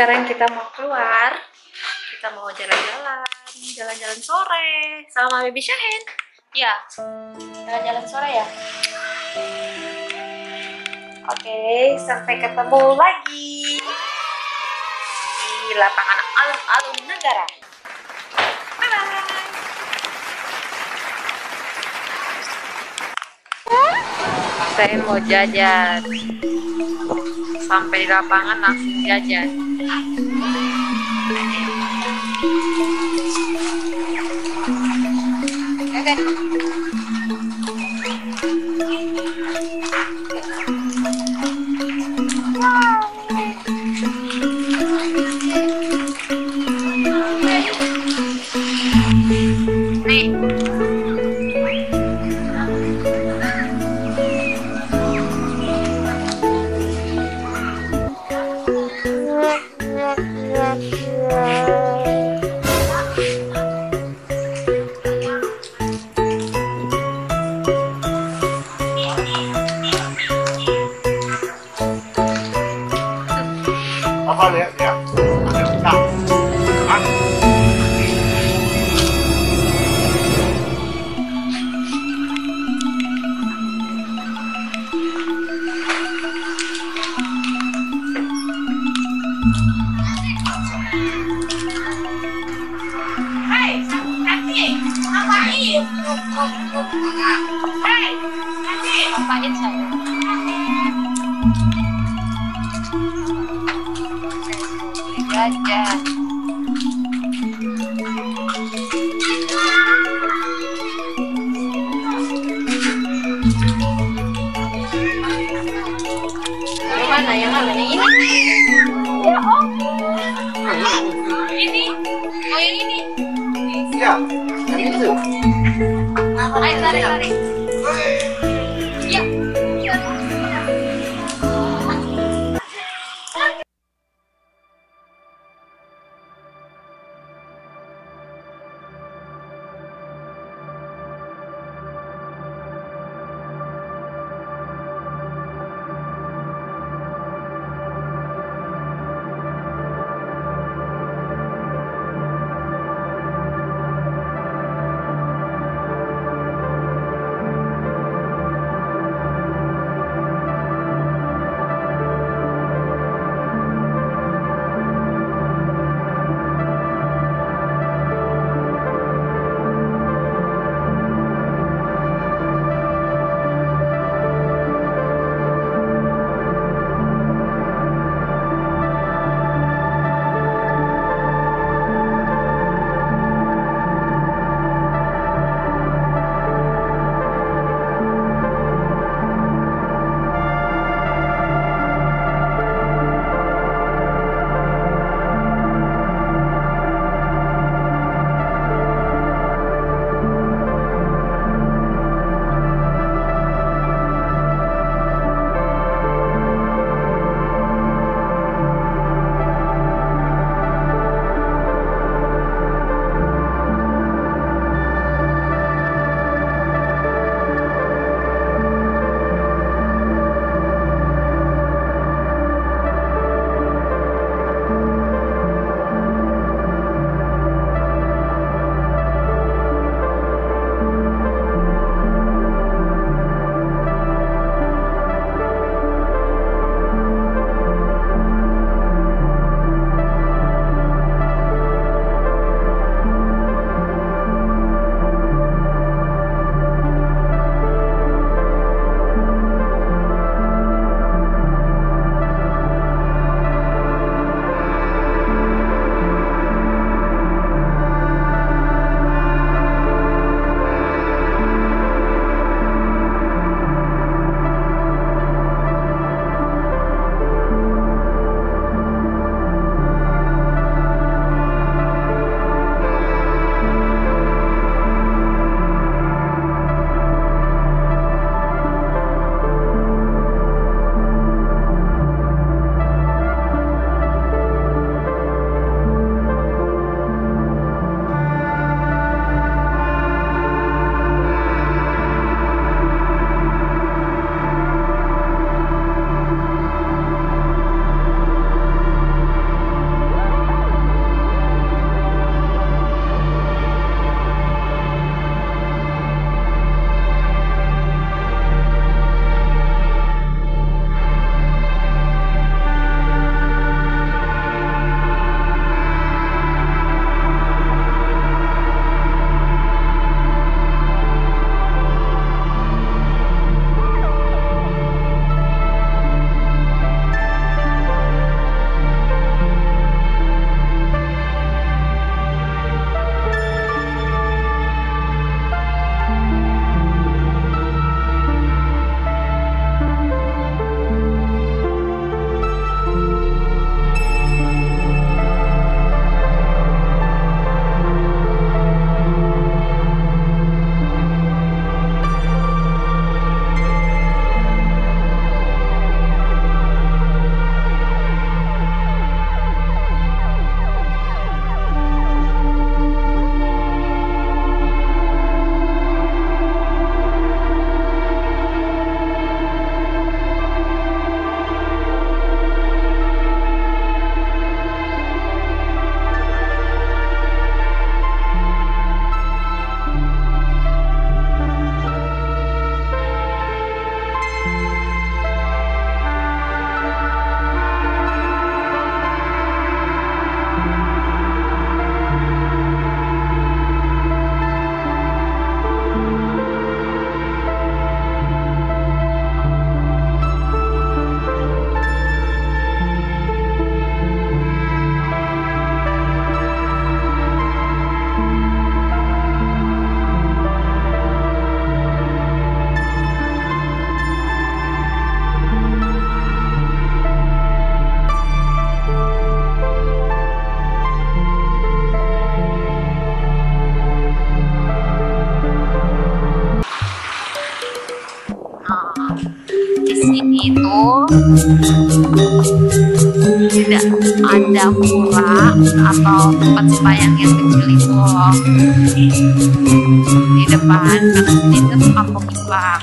sekarang kita mau keluar. Kita mau jalan-jalan sore sama Baby Shahin. Ya, jalan-jalan sore ya. Oke, sampai ketemu lagi di lapangan alun-alun negara. Bye-bye. Saya mau jajan. Sampai di lapangan langsung jajan. Apa lihat ya? Hei, Nanti, ngapain? Hei, Nanti, ngapain saya? Jajan. Yang mana? Yang mana? Yang ini? Ya, oh. Ini? Oh, yang ini? Ya, yang itu. Ayo, tarik. Ya. Tidak ada pura atau tempat sembahyang yang kecil itu loh di depan itu kampung Islam.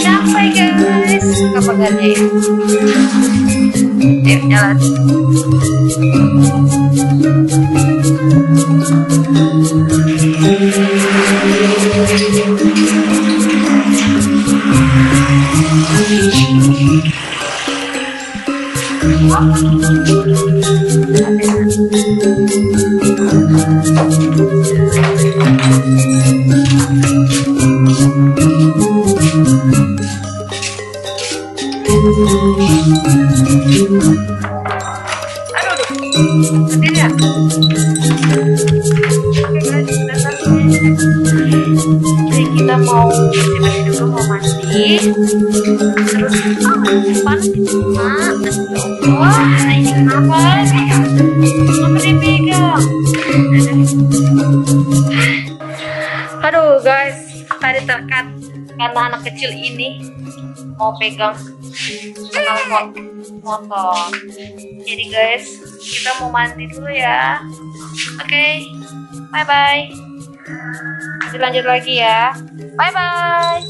Sampai guys, kepegannya ya. Yuk jalan. Aduh, sedih ya. Jadi kita mau bersih dulu, mau mandi, terus panas itu mak. Wah, ini kenapa? Kenapa dipegang? Aduh guys, tadi terkat karena anak kecil ini mau pegang knalpot motor. Jadi guys, kita mau mandi dulu ya. Oke, bye bye. Nanti lanjut lagi ya. Bye bye.